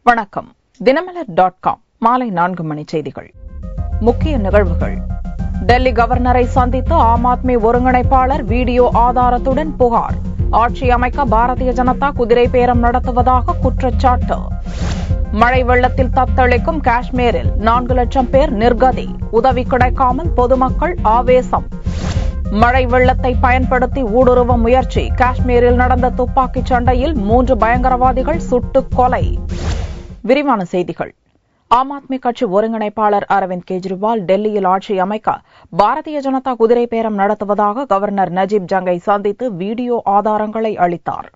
வணக்கம். தினமலர்.com மாலை 4 மணி செய்திகள். முக்கிய நிகழ்வுகள். டெல்லி கவர்னரை சந்தித்து ஆம் ஆத்மி ஒருங்கிணைப்பாளர் வீடியோ ஆதாரத்துடன் புகார். ஆட்சி அமைக்க பாரதிய ஜனதா குதிரை பேரம் நடத்துவதாக குற்றச்சாட்டு. மழை வெள்ளத்தில் தத்தளிக்கும் காஷ்மீரில் 4 லட்சம் பேர் நிர்கதி. உதவி கிடைக்காமல் பொதுமக்கள் ஆவேசம். மழை வெள்ளத்தை பயன்படுத்தி ஊடுருவ முயற்சி. காஷ்மீரில் நடந்த துப்பாக்கிச் சண்டையில் 3 பயங்கரவாதிகள் சுட்டுக் கொலை. விரிவான செய்திகள். ஆம் ஆத்மி கட்சி ஒருங்கிணைப்பாளர் அரவிந்த் கெஜ்ரிவால் டெல்லியில் ஆட்சி அமைக்க பாரதிய ஜனதா குதிரை பேரம் நடத்துவதாக கவர்னர் நஜீப் ஜங்கை சந்தித்து வீடியோ ஆதாரங்களை அளித்தார்.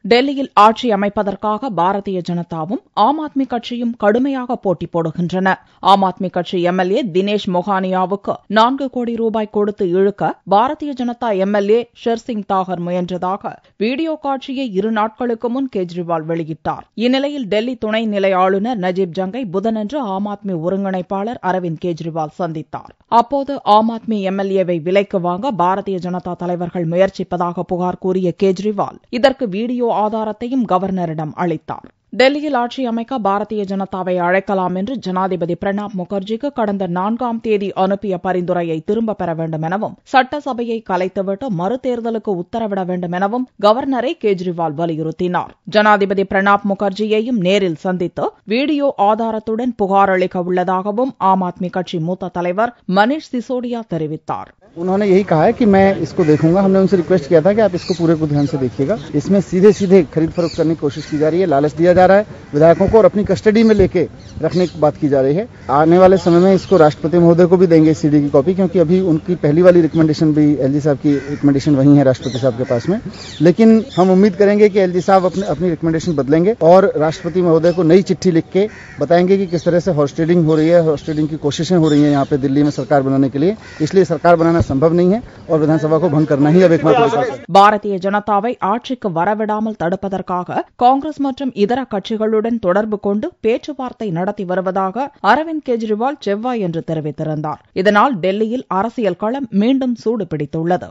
டெல்லியில் ஆட்சி அமைப்பதற்காக பாரதிய ஜனதாவும் ஆம் ஆத்மி கட்சியும் கடுமையாக போட்டி போடுகின்றன. ஆம் ஆத்மி கட்சி எம்எல்ஏ தினேஷ் மொகானியாவுக்கு 4 கோடி ரூபாய் கொடுத்து இழுக்க பாரதிய ஜனதா எம்எல்ஏ ஷெர்சிங் தாகர் முயன்றதாக வீடியோ காட்சியை 2 நாட்களுக்கு முன் கெஜ்ரிவால் வெளியிட்டார். இந்நிலையில் டெல்லி துணை நிலை ஆளுநர் நஜீப் ஜங்கை புதனன்று ஆம் ஆத்மி ஒருங்கிணைப்பாளர் அரவிந்த் கெஜ்ரிவால் சந்தித்தார். அப்போது ஆம் ஆத்மி எம்எல்ஏவை விலைக்கு வாங்க பாரதிய ஜனதா தலைவர்கள் முயற்சிப்பதாக புகார் கூறிய கெஜ்ரிவால் இதற்கு வீடியோ ஆதாரத்தையும் கவர்னரிடம் அளித்தார். டெல்லியில் ஆட்சி அமைக்க பாரதிய ஜனதாவை அழைக்கலாம் என்று ஜனாதிபதி பிரணாப் முகர்ஜிக்கு கடந்த 4ஆம் தேதி அனுப்பிய பரிந்துரையை திரும்பப் பெற வேண்டும் எனவும் சட்டசபையை கலைத்துவிட்டு மறுதேர்தலுக்கு உத்தரவிட வேண்டும் எனவும் கவர்னரை கெஜ்ரிவால் வலியுறுத்தினார். ஜனாதிபதி பிரணாப் முகர்ஜியையும் நேரில் சந்தித்து வீடியோ ஆதாரத்துடன் புகார் அளிக்க உள்ளதாகவும் ஆம் ஆத்மி கட்சி மூத்த தலைவர் மनीष सिसोदिया தெரிவித்தார். उन्होंने यही कहा है कि मैं इसको देखूंगा. हमने उनसे रिक्वेस्ट किया था कि आप इसको पूरे को ध्यान से देखिएगा. इसमें सीधे सीधे खरीद फरोख्त करने की कोशिश की जा रही है, लालच दिया जा रहा है विधायकों को और अपनी कस्टडी में लेके रखने की बात की जा रही है. आने वाले समय में इसको राष्ट्रपति महोदय को भी देंगे सीडी की कॉपी, क्योंकि अभी उनकी पहली वाली रिकमेंडेशन भी एलजी साहब की रिकमेंडेशन वही है राष्ट्रपति साहब के पास में. लेकिन हम उम्मीद करेंगे कि एलजी साहब अपनी रिकमेंडेशन बदलेंगे और राष्ट्रपति महोदय को नई चिट्ठी लिख के बताएंगे कि किस तरह से हॉर्स ट्रेडिंग हो रही है, हॉर्स ट्रेडिंग की कोशिशें हो रही है यहाँ पे दिल्ली में सरकार बनाने के लिए. इसलिए सरकार बनाना संभव नहीं है और विधानसभा को भंग करना ही अब एकमात्र विकल्प है. பாரதிய ஜனதாவை ஆட்சிக்கு வரவிடாமல் தடுப்பதற்காக காங்கிரஸ் மற்றும் இதர கட்சிகளுடன் தொடர்பு கொண்டு பேச்சுவார்த்தை நடத்தி வருவதாக அரவிந்த் கெஜ்ரிவால் செவ்வாயன்று தெரிவித்திருந்தார். இதனால் டெல்லியில் அரசியல் களம் மீண்டும் சூடு பிடித்துள்ளது.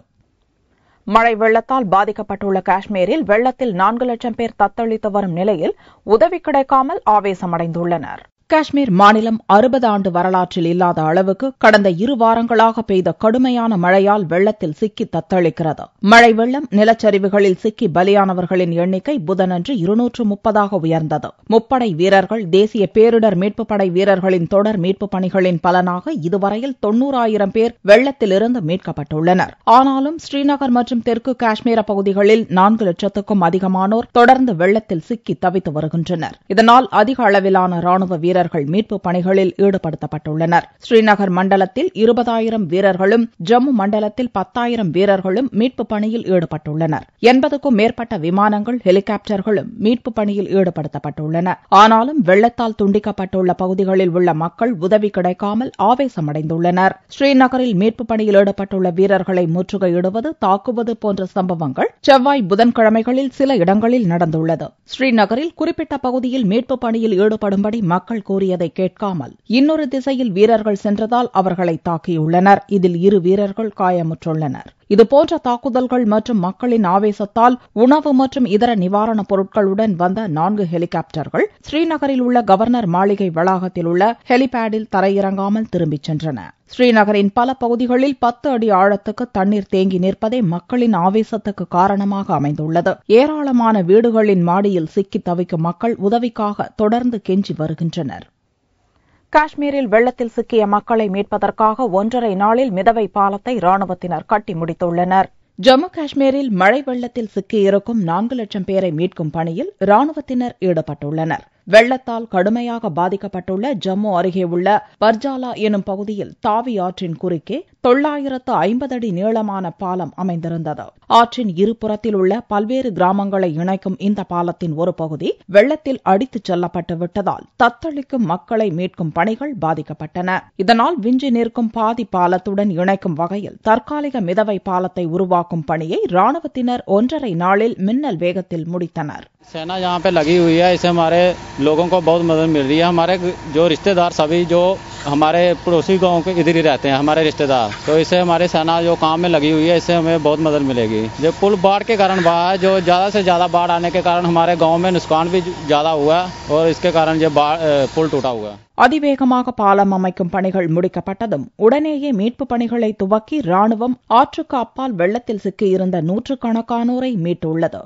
மழை வெள்ளத்தால் பாதிக்கப்பட்டுள்ள காஷ்மீரில் வெள்ளத்தில் 4 லட்சம் பேர் தத்தளித்து வரும் நிலையில் உதவி கிடைக்காமல் ஆவேசமடைந்துள்ளனர். காஷ்மீர் மாநிலம் 60 ஆண்டு வரலாற்றில் இல்லாத அளவுக்கு கடந்த 2 வாரங்களாக பெய்த கடுமையான மழையால் வெள்ளத்தில் சிக்கி தத்தளிக்கிறது. மழை வெள்ளம் நிலச்சரிவுகளில் சிக்கி பலியானவர்களின் எண்ணிக்கை புதனன்று 230 உயர்ந்தது. முப்படை வீரர்கள், தேசிய பேரிடர் மீட்புப் படை வீரர்களின் தொடர் மீட்புப் பணிகளின் பலனாக இதுவரையில் 90,000 பேர் வெள்ளத்திலிருந்து மீட்கப்பட்டுள்ளனர். ஆனாலும் ஸ்ரீநகர் மற்றும் தெற்கு காஷ்மீர பகுதிகளில் 4 லட்சத்துக்கும் அதிகமானோர் தொடர்ந்து வெள்ளத்தில் சிக்கி தவித்து வருகின்றனர். இதனால் அதிக அளவிலான ராணுவ வீரர்கள் மீட்பு பணிகளில் ஈடுபடுத்தப்பட்டுள்ளனர். ஸ்ரீநகர் மண்டலத்தில் 20,000 வீரர்களும், ஜம்மு மண்டலத்தில் 10,000 வீரர்களும் மீட்பு பணியில் ஈடுபட்டுள்ளனர். 80க்கும் மேற்பட்ட விமானங்கள், ஹெலிகாப்டர்களும் மீட்பு பணியில் ஈடுபடுத்தப்பட்டுள்ளன. ஆனாலும் வெள்ளத்தால் துண்டிக்கப்பட்டுள்ள பகுதிகளில் உள்ள மக்கள் உதவி கிடைக்காமல் ஆவேசமடைந்துள்ளனர். ஸ்ரீநகரில் மீட்பு பணியில் ஈடுபட்டுள்ள வீரர்களை முற்றுகையிடுவது, தாக்குவது போன்ற சம்பவங்கள் செவ்வாய், புதன்கிழமைகளில் சில இடங்களில் நடந்துள்ளது. ஸ்ரீநகரில் குறிப்பிட்ட பகுதியில் மீட்பு பணியில் ஈடுபடும்படி மக்கள் கூறியதை கேட்காமல் இன்னொரு திசையில் வீரர்கள் சென்றதால் அவர்களை தாக்கியுள்ளனர். இதில் 2 வீரர்கள் காயமுற்றுள்ளனர். இதுபோன்ற தாக்குதல்கள் மற்றும் மக்களின் ஆவேசத்தால் உணவு மற்றும் இதர நிவாரணப் பொருட்களுடன் வந்த 4 ஹெலிகாப்டர்கள் ஸ்ரீநகரில் உள்ள கவர்னர் மாளிகை வளாகத்தில் உள்ள ஹெலிபேடில் தரையிறங்காமல் திரும்பிச் சென்றன. ஸ்ரீநகரின் பல பகுதிகளில் 10 அடி ஆழத்துக்கு தண்ணீர் தேங்கி நிற்பதே மக்களின் ஆவேசத்துக்கு காரணமாக அமைந்துள்ளது. ஏராளமான வீடுகளின் மாடியில் சிக்கி தவிக்கும் மக்கள் உதவிக்காக தொடர்ந்து கெஞ்சி வருகின்றனர். காஷ்மீரில் வெள்ளத்தில் சிக்கிய மக்களை மீட்பதற்காக 1.5 நாளில் மிதவை பாலத்தை ராணுவத்தினர் கட்டி முடித்துள்ளனர். ஜம்மு காஷ்மீரில் மழை வெள்ளத்தில் சிக்கியிருக்கும் 4 லட்சம் பேரை மீட்கும் பணியில் ராணுவத்தினர் ஈடுபட்டுள்ளனர். வெள்ளத்தால் கடுமையாக பாதிக்கப்பட்டுள்ள ஜம்மு அருகே உள்ள பர்ஜாலா எனும் பகுதியில் தாவி ஆற்றின் குறுக்கே 950 அடி நீளமான பாலம் அமைந்திருந்தது. ஆற்றின் இருபுறத்தில் உள்ள பல்வேறு கிராமங்களை இணைக்கும் இந்த பாலத்தின் ஒரு பகுதி வெள்ளத்தில் அடித்துச் செல்லப்பட்டு விட்டதால் தத்தளிக்கும் மக்களை மீட்கும் பணிகள் பாதிக்கப்பட்டன. இதனால் விஞ்சி நிற்கும் பாதி பாலத்துடன் இணைக்கும் வகையில் தற்காலிக மிதவை பாலத்தை உருவாக்கும் பணியை ராணுவத்தினர் 1.5 நாளில் மின்னல் வேகத்தில் முடித்தனர். सेना यहाँ पे लगी हुई है, इससे हमारे लोगों को बहुत मदद मिल रही है. हमारे जो रिश्तेदार सभी जो हमारे पड़ोसी गांव के इधर ही रहते हैं हमारे रिश्तेदार, तो इससे हमारी सेना जो काम में लगी हुई है, इससे हमें बहुत मदद मिलेगी। जो पुल बाढ़ के कारण बहा है, जो ज़्यादा से ज़्यादा बाढ़ आने के कारण हमारे गाँव में नुकसान भी ज़्यादा हुआ और इसके कारण ये पुल टूटा हुआ है। அதிவேகமாக பாலம் அமைக்கும் பணிகள் முடிக்கப்பட்டதும் உடனேயே மீட்புப் பணிகளை துவக்கி ராணுவம் ஆற்றுக்கு அப்பால் வெள்ளத்தில் சிக்கியிருந்த நூற்றுக்கணக்கானோரை மீட்டுள்ளது.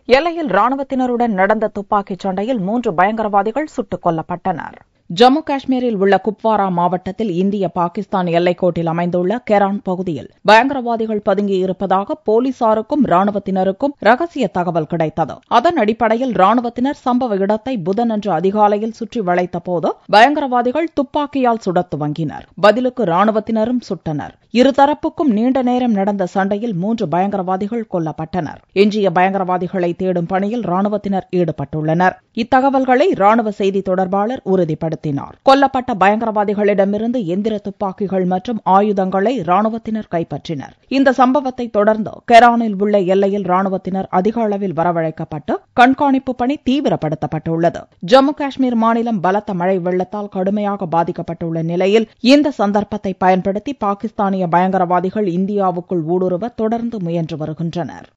எல்லையில் ராணுவத்தினருடன் நடந்த துப்பாக்கிச் சண்டையில் 3 பயங்கரவாதிகள் சுட்டுக் கொல்லப்பட்டனர். ஜம்மு காஷ்மீரில் உள்ள குப்வாரா மாவட்டத்தில் இந்திய பாகிஸ்தான் எல்லைக்கோட்டில் அமைந்துள்ள கெரான் பகுதியில் பயங்கரவாதிகள் பதுங்கியிருப்பதாக போலீசாருக்கும் ராணுவத்தினருக்கும் ரகசிய தகவல் கிடைத்தது. அதன் அடிப்படையில் ராணுவத்தினர் சம்பவ இடத்தை புதனன்று அதிகாலையில் சுற்றி வளைத்தபோது பயங்கரவாதிகள் துப்பாக்கியால் சுடத் துவங்கினர். பதிலுக்கு ராணுவத்தினரும் சுட்டனர். இருதரப்புக்கும் நீண்ட நேரம் நடந்த சண்டையில் 3 பயங்கரவாதிகள் கொல்லப்பட்டனர். எஞ்சிய பயங்கரவாதிகளை தேடும் பணியில் ராணுவத்தினர் ஈடுபட்டுள்ளனர். இத்தகவல்களை ராணுவ செய்தி தொடர்பாளர் உறுதிப்படுத்தினார். கொல்லப்பட்ட பயங்கரவாதிகளிடமிருந்து எந்திர துப்பாக்கிகள் மற்றும் ஆயுதங்களை ராணுவத்தினர் கைப்பற்றினர். இந்த சம்பவத்தை தொடர்ந்து கெரானில் உள்ள எல்லையில் ராணுவத்தினர் அதிக அளவில் வரவழைக்கப்பட்டு கண்காணிப்பு பணி தீவிரப்படுத்தப்பட்டுள்ளது. ஜம்மு காஷ்மீர் மாநிலம் பலத்த மழை வெள்ளத்தால் கடுமையாக பாதிக்கப்பட்டுள்ள நிலையில் இந்த சந்தர்ப்பத்தை பயன்படுத்தி பாகிஸ்தானிய பயங்கரவாதிகள் இந்தியாவுக்குள் ஊடுருவ தொடர்ந்து முயன்று வருகின்றனர்.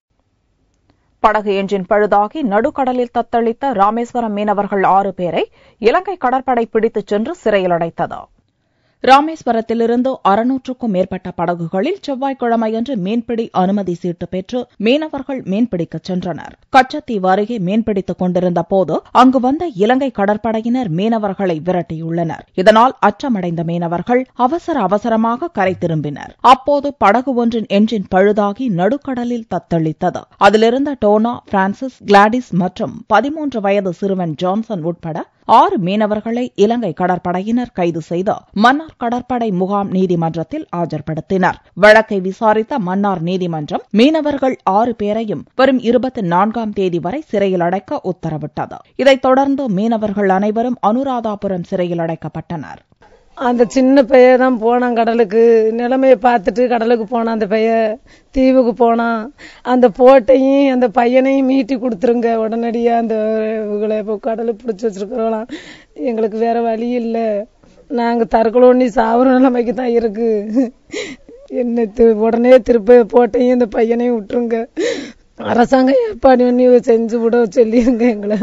படகு என்ஜின் பழுதாகி நடுக்கடலில் தத்தளித்த ராமேஸ்வரம் மீனவர்கள் 6 பேரை இலங்கை கடற்படை பிடித்துச் சென்று சிறையில் அடைத்தது. ராமேஸ்வரத்திலிருந்து 600க்கும் மேற்பட்ட படகுகளில் செவ்வாய்க்கிழமையன்று மீன்பிடி அனுமதி சீட்டு பெற்று மீனவர்கள் மீன்பிடிக்கச் சென்றனர். கச்சத்தீவு அருகே மீன்பிடித்துக் கொண்டிருந்த போது அங்கு வந்த இலங்கை கடற்படையினர் மீனவர்களை விரட்டியுள்ளனர். இதனால் அச்சமடைந்த மீனவர்கள் அவசரமாக கரை திரும்பினர். அப்போது படகு ஒன்றின் என்ஜின் பழுதாகி நடுக்கடலில் தத்தளித்தது. அதிலிருந்த டோனா, பிரான்சிஸ், கிளாடிஸ் மற்றும் 13 வயது சிறுவன் ஜான்சன் உட்பட 6 மீனவர்களை இலங்கை கடற்படையினர் கைது செய்து மன்னார் கடற்படை முகாம் நீதிமன்றத்தில் ஆஜர்படுத்தினர். வழக்கை விசாரித்த மன்னார் நீதிமன்றம் மீனவர்கள் 6 பேரையும் வரும் 24ஆம் தேதி வரை சிறையில் அடைக்க உத்தரவிட்டது. இதைத் தொடர்ந்து மீனவர்கள் அனைவரும் அனுராதாபுரம் சிறையில் அடைக்கப்பட்டனர். அந்த சின்ன பையன் தான் போனான் கடலுக்கு. நிலைமையை பார்த்துட்டு கடலுக்கு போனான். அந்த பையன் தீவுக்கு போனான். அந்த போட்டையும் அந்த பையனையும் மீட்டி கொடுத்துருங்க உடனடியாக. அந்த இவங்களை இப்போ கடலுக்கு பிடிச்சி வச்சிருக்கிறோம். எங்களுக்கு வேற வழி இல்லை. நாங்கள் தற்கொலை சாவர நிலைமைக்கு தான் இருக்கு. என்ன உடனே திருப்ப போட்டையும் இந்த பையனையும் விட்டுருங்க. அரசாங்கம் ஏற்பாடு பண்ணி செஞ்சு விட சொல்லிருங்க எங்களை.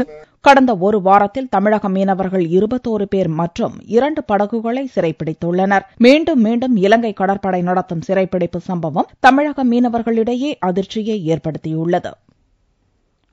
கடந்த ஒரு வாரத்தில் தமிழக மீனவர்கள் 21 பேர் மற்றும் 2 படகுகளை சிறைப்பிடித்துள்ளனர். மீண்டும் இலங்கை கடற்படை நடத்தும் சிறைப்பிடிப்பு சம்பவம் தமிழக மீனவர்களிடையே அதிர்ச்சியை ஏற்படுத்தியுள்ளது.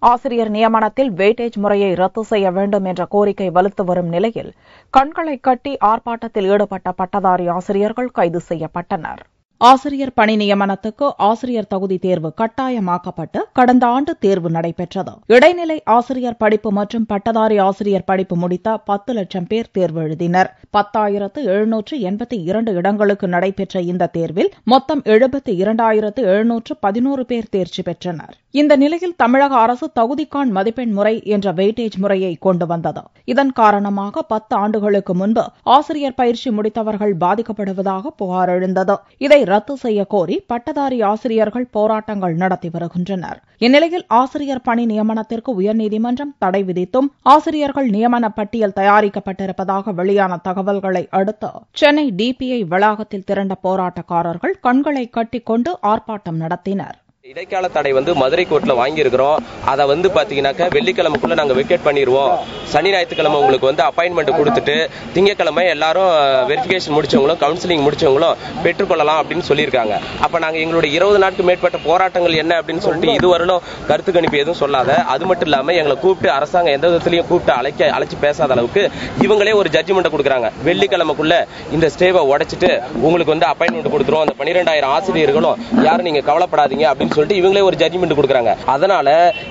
ஆசிரியர் நியமனத்தில் வெயிட்டேஜ் முறையை ரத்து செய்ய வேண்டும் என்ற கோரிக்கை வலுத்து வரும் நிலையில் கண்களை கட்டி ஆர்ப்பாட்டத்தில் ஈடுபட்ட பட்டதாரி ஆசிரியர்கள் கைது செய்யப்பட்டனர். ஆசிரியர் பணி நியமனத்துக்கு ஆசிரியர் தகுதி தேர்வு கட்டாயமாக்கப்பட்டு கடந்த ஆண்டு தேர்வு நடைபெற்றது. இடைநிலை ஆசிரியர் படிப்பு மற்றும் பட்டதாரி ஆசிரியர் படிப்பு முடித்த 10 லட்சம் பேர் தேர்வு எழுதினர். 10,782 இடங்களுக்கு நடைபெற்ற இந்த தேர்வில் மொத்தம் 72,711 பேர் தேர்ச்சி பெற்றனர். இந்த நிலையில் தமிழக அரசு தகுதிக்காண் மதிப்பெண் முறை என்ற வெயிட்டேஜ் முறையை கொண்டு வந்தது. இதன் காரணமாக 10 ஆண்டுகளுக்கு முன்பு ஆசிரியர் பயிற்சி முடித்தவர்கள் பாதிக்கப்படுவதாக புகார் எழுந்தது. இதை ரத்து செய்ய கோரி பட்டதாரி ஆசிரியர்கள் போராட்டங்கள் நடத்தி வருகின்றனர். இந்நிலையில் ஆசிரியர் பணி நியமனத்திற்கு உயர்நீதிமன்றம் தடை விதித்தும் ஆசிரியர்கள் நியமன பட்டியல் தயாரிக்கப்பட்டிருப்பதாக வெளியான தகவல்களை அடுத்து சென்னை டிபிஐ வளாகத்தில் திரண்ட போராட்டக்காரர்கள் கண்களை கட்டிக்கொண்டு ஆர்ப்பாட்டம் நடத்தினர். இடைக்கால தடை மதுரை கோர்ட்ல வாங்கியிருக்கிறோம். அதை பாத்தீங்கன்னாக்கா வெள்ளிக்கிழமைக்குள்ள நாங்க வெக்கேட் பண்ணிடுவோம். சனி ஞாயிற்றுக்கிழமை உங்களுக்கு அப்பாயின்மெண்ட் கொடுத்துட்டு திங்கக்கிழமை எல்லாரும் வெரிஃபிகேஷன் முடிச்சவங்களும் கவுன்சிலிங் முடிச்சவங்களும் பெற்றுக்கொள்ளலாம் அப்படின்னு சொல்லியிருக்காங்க. அப்ப நாங்க எங்களுடைய 20 நாட்களுக்கு மேற்பட்ட போராட்டங்கள் என்ன அப்படின்னு சொல்லிட்டு இதுவரையிலும் கருத்து கணிப்பு எதுவும் சொல்லாத, அது மட்டும் இல்லாம எங்களை கூப்பிட்டு அரசாங்கம் எந்த விதத்திலையும் கூப்பிட்டு அழைச்சி பேசாத அளவுக்கு இவங்களே ஒரு ஜட்ஜ்மெண்ட் கொடுக்குறாங்க. வெள்ளிக்கிழமைக்குள்ள இந்த ஸ்டேவை உடைச்சிட்டு உங்களுக்கு அப்பாயின்மெண்ட் கொடுத்துரும், அந்த 12,000 ஆசிரியர்களும் யாரும் நீங்க கவலைப்படாதீங்க அப்படின்னு சொல்லிட்டு இவங்களே ஒரு ஜட்ஜ்மெண்ட் கொடுக்கறாங்க. அதனால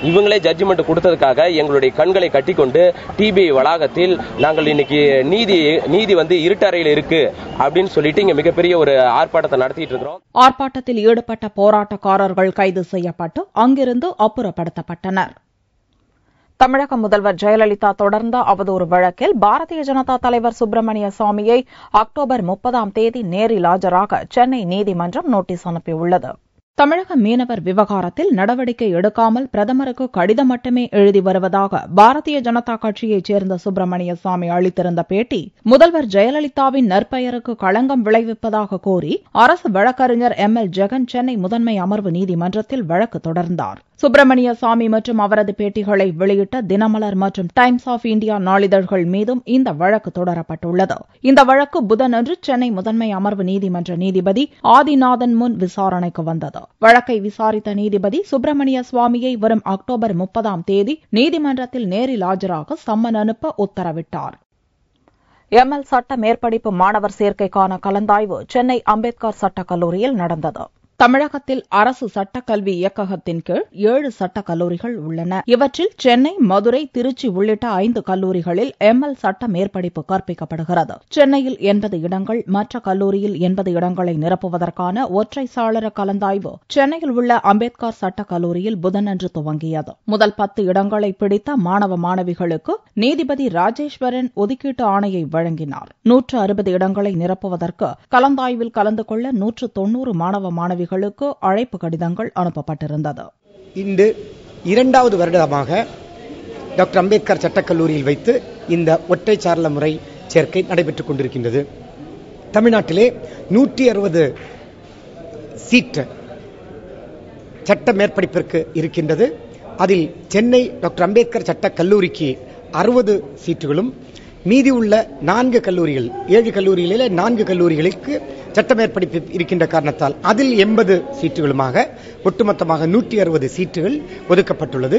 இவங்களே ஜட்ஜ்மெண்ட் கொடுத்ததுக்காக எங்களுடைய கண்களை கட்டிக்கொண்டு டிபிஐ வளாகத்தில் நாங்கள் இன்னைக்கு நீதி இருட்டறையில் இருக்கு அப்படின்னு சொல்லிட்டு இங்க மிகப்பெரிய ஒரு ஆர்ப்பாட்டத்தை நடத்திட்டு இருக்கிறோம். ஆர்ப்பாட்டத்தில் ஈடுபட்ட போராட்டக்காரர்கள் கைது செய்யப்பட்டு அங்கிருந்து அப்புறப்படுத்தப்பட்டனர். தமிழக முதல்வர் ஜெயலலிதா தொடர்ந்த அவதூறு வழக்கில் பாரதிய ஜனதா தலைவர் சுப்பிரமணிய சாமியை அக்டோபர் 30ஆம் தேதி நேரில் ஆஜராக சென்னை நீதிமன்றம் நோட்டீஸ் அனுப்பியுள்ளது. தமிழக மீனவர் விவகாரத்தில் நடவடிக்கை எடுக்காமல் பிரதமருக்கு கடிதம் மட்டுமே எழுதி வருவதாக பாரதிய ஜனதா கட்சியைச் சேர்ந்த சுப்பிரமணிய சாமி அளித்திருந்த பேட்டி முதல்வர் ஜெயலலிதாவின் நற்பெயருக்கு களங்கம் விளைவிப்பதாக கூறி அரசு வழக்கறிஞர் எல் ஜெகன் சென்னை முதன்மை அமர்வு நீதிமன்றத்தில் வழக்கு தொடர்ந்தார். சுப்பிரமணிய சாமி மற்றும் அவரது பேட்டிகளை வெளியிட்ட தினமலர் மற்றும் டைம்ஸ் ஆஃப் இந்தியா நாளிதழ்கள் மீதும் இந்த வழக்கு தொடரப்பட்டுள்ளது. இந்த வழக்கு புதனன்று சென்னை முதன்மை அமர்வு நீதிமன்ற நீதிபதி ஆதிநாதன் முன் விசாரணைக்கு வந்தது. வழக்கை விசாரித்த நீதிபதி சுப்பிரமணிய சுவாமியை வரும் அக்டோபர் 30 நீதிமன்றத்தில் நேரில் ஆஜராக சம்மன் அனுப்ப உத்தரவிட்டார். எம்எல் சட்ட மேற்படிப்பு மாணவர் சேர்க்கைக்கான கலந்தாய்வு சென்னை அம்பேத்கர் சட்டக் கல்லூரியில் நடந்தது. தமிழகத்தில் அரசு சட்டக்கல்வி இயக்ககத்தின் கீழ் 7 சட்டக் கல்லூரிகள் உள்ளன. இவற்றில் சென்னை, மதுரை, திருச்சி உள்ளிட்ட 5 கல்லூரிகளில் எம்எல் சட்ட மேற்படிப்பு கற்பிக்கப்படுகிறது. சென்னையில் 80 இடங்கள், மற்ற கல்லூரியில் 80 இடங்களை நிரப்புவதற்கான ஒற்றை சாளர கலந்தாய்வு சென்னையில் உள்ள அம்பேத்கர் சட்டக் கல்லூரியில் புதனன்று துவங்கியது. முதல் 10 இடங்களை பிடித்த மாணவ மாணவிகளுக்கு நீதிபதி ராஜேஸ்வரன் ஒதுக்கீட்டு ஆணையை வழங்கினார். 160 இடங்களை நிரப்புவதற்கு கலந்தாய்வில் கலந்து கொள்ள 190 மாணவ மாணவிகள் அழைப்பு கடிதங்கள் அனுப்பப்பட்டிருந்தது. இன்று 2வது வருடமாக டாக்டர் அம்பேத்கர் சட்டக்கல்லூரியில் வைத்து இந்த ஒற்றை சாளர முறை சேர்க்கை நடைபெற்றுக் கொண்டிருக்கின்றது. தமிழ்நாட்டிலே 160 சீட் சட்ட மேற்படிப்பிற்கு இருக்கின்றது. அதில் சென்னை டாக்டர் அம்பேத்கர் சட்டக்கல்லூரிக்கு 60 சீட்டுகளும், மீதி உள்ள 4 கல்லூரிகள், 7 கல்லூரிகளிலே 4 கல்லூரிகளுக்கு சட்ட மேற்படிப்பு இருக்கின்ற காரணத்தால் அதில் 80 சீட்டுகளுமாக ஒட்டுமொத்தமாக 160 சீட்டுகள் ஒதுக்கப்பட்டுள்ளது.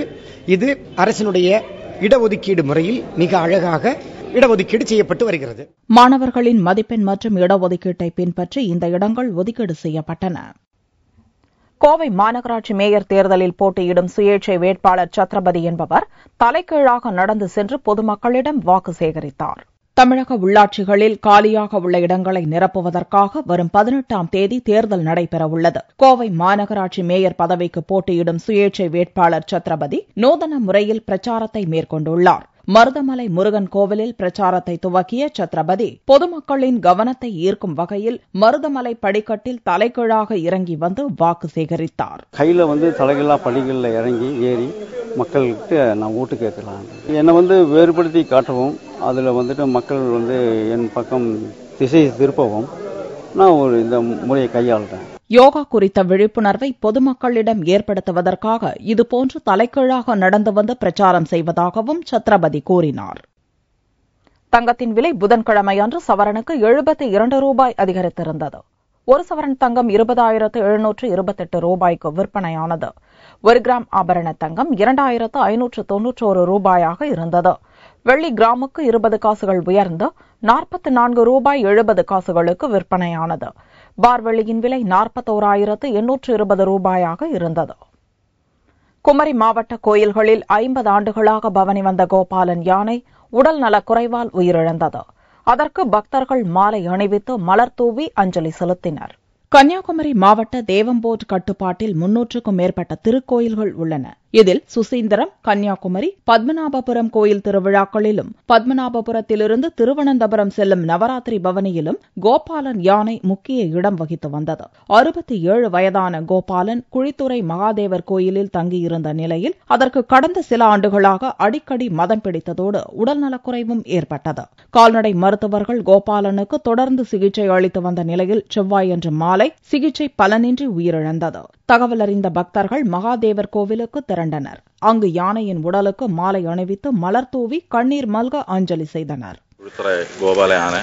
இது அரசினுடைய இடஒதுக்கீடு முறையில் மிக அழகாக இடஒதுக்கீடு செய்யப்பட்டு வருகிறது. மாணவர்களின் மதிப்பெண் மற்றும் இடஒதுக்கீட்டை பின்பற்றி இந்த இடங்கள் ஒதுக்கீடு செய்யப்பட்டன. கோவை மாநகராட்சி மேயர் தேர்தலில் போட்டியிடும் சுயேட்சை வேட்பாளர் சத்ரபதி என்பவர் தலைகீழாக நடந்து சென்று பொதுமக்களிடம் வாக்கு சேகரித்தார். தமிழக உள்ளாட்சிகளில் காலியாக உள்ள இடங்களை நிரப்புவதற்காக வரும் 18ஆம் தேதி தேர்தல் நடைபெறவுள்ளது. கோவை மாநகராட்சி மேயர் பதவிக்கு போட்டியிடும் சுயேட்சை வேட்பாளர் சத்ரபதி நூதன முறையில் பிரச்சாரத்தை மேற்கொண்டுள்ளார். மருதமலை முருகன் கோவிலில் பிரச்சாரத்தை துவக்கிய சத்ரபதி பொதுமக்களின் கவனத்தை ஈர்க்கும் வகையில் மருதமலை படிக்கட்டில் தலைகீழாக இறங்கி வந்து வாக்கு சேகரித்தார். கையில தலைகீழா படிகளில் இறங்கி ஏறி மக்கள்கிட்ட நான் ஓட்டு கேட்கலாம், என்னை வேறுபடுத்தி காட்டவும், அதில் மக்கள் என் பக்கம் திசை திருப்பவும் நான் இந்த முறையை கையாளுறேன். யோகா குறித்த விழிப்புணர்வை பொதுமக்களிடம் ஏற்படுத்துவதற்காக இதுபோன்று தலைகீழாக நடந்து வந்து பிரச்சாரம் செய்வதாகவும் சத்ரபதி கூறினார். தங்கத்தின் விலை புதன்கிழமை அன்று சவரனுக்கு 72 ரூபாய் அதிகரித்திருந்தது. ஒரு சவரன் தங்கம் 20,728 ரூபாய்க்கு விற்பனையானது. 1 கிராம் ஆபரண தங்கம் 2,591 ரூபாயாக இருந்தது. வெள்ளி கிராமுக்கு 20 காசுகள் உயர்ந்து 44 ரூபாய் 70 காசுகளுக்கு விற்பனையானது. பார் வெள்ளியின் விலை 41,820 ரூபாயாக இருந்தது. குமரி மாவட்ட கோயில்களில் 50 ஆண்டுகளாக பவனி வந்த கோபாலன் யானை உடல் நலக்குறைவால் உயிரிழந்தது. அதற்கு பக்தர்கள் மாலை அணிவித்து மலர் தூவி அஞ்சலி செலுத்தினர். கன்னியாகுமரி மாவட்ட தேவம்போர்ட் கட்டுப்பாட்டில் 300க்கும் மேற்பட்ட திருக்கோயில்கள் உள்ளன. இதில் சுசீந்திரம், கன்னியாகுமரி, பத்மநாபபுரம் கோயில் திருவிழாக்களிலும் பத்மநாபபுரத்திலிருந்து திருவனந்தபுரம் செல்லும் நவராத்திரி பவனியிலும் கோபாலன் யானை முக்கிய இடம் வகித்து வந்தது. 67 வயதான கோபாலன் குழித்துறை மகாதேவர் கோயிலில் தங்கியிருந்த நிலையில் அதற்கு கடந்த சில ஆண்டுகளாக அடிக்கடி மதம் பிடித்ததோடு உடல்நலக்குறைவும் ஏற்பட்டது. கால்நடை மருத்துவர்கள் கோபாலனுக்கு தொடர்ந்து சிகிச்சை அளித்து வந்த நிலையில் செவ்வாயன்று மாலை சிகிச்சை பலனின்றி உயிரிழந்தது. தகவல் அறிந்த பக்தர்கள் மகாதேவர் கோவிலுக்கு திரண்டனர். அங்கு யானையின் உடலுக்கு மாலை அணிவித்து மலர் தூவி கண்ணீர் மல்க அஞ்சலி செய்தனர். குழித்துறை கோபால யானை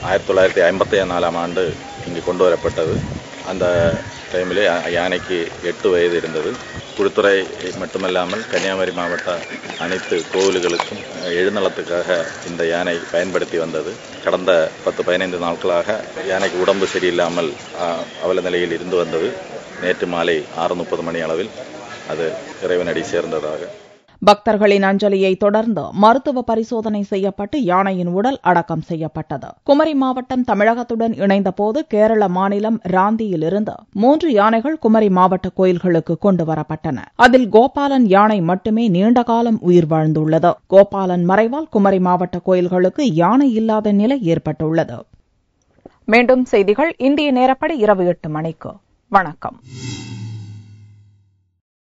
1954ஆம் ஆண்டு இங்கு கொண்டு வரப்பட்டது. அந்த டைமிலே யானைக்கு 8 வயது இருந்தது. குழித்துறை மட்டுமல்லாமல் கன்னியாகுமரி மாவட்ட அனைத்து கோவில்களுக்கும் எழுநலத்துக்காக இந்த யானை பயன்படுத்தி வந்தது. கடந்த 10-15 நாட்களாக யானைக்கு உடம்பு சரியில்லாமல் அவல நிலையில் இருந்து வந்தது. நேற்று மாலை 6:30 மணி அளவில் அது இறைவனடி சேர்ந்ததாக. பக்தர்களின் அஞ்சலியை தொடர்ந்து மருத்துவ பரிசோதனை செய்யப்பட்டு யானையின் உடல் அடக்கம் செய்யப்பட்டது. குமரி மாவட்டம் தமிழகத்துடன் இணைந்தபோது கேரள மாநிலம் ராந்தியிலிருந்து 3 யானைகள் குமரி மாவட்ட கோயில்களுக்கு கொண்டு வரப்பட்டன. அதில் கோபாலன் யானை மட்டுமே நீண்ட காலம் உயிர் வாழ்ந்துள்ளது. கோபாலன் மறைவால் குமரி மாவட்ட கோயில்களுக்கு யானை இல்லாத நிலை ஏற்பட்டுள்ளது. மீண்டும் செய்திகள் இந்திய நேரப்படி இரவு 8 மணிக்கு. வணக்கம்.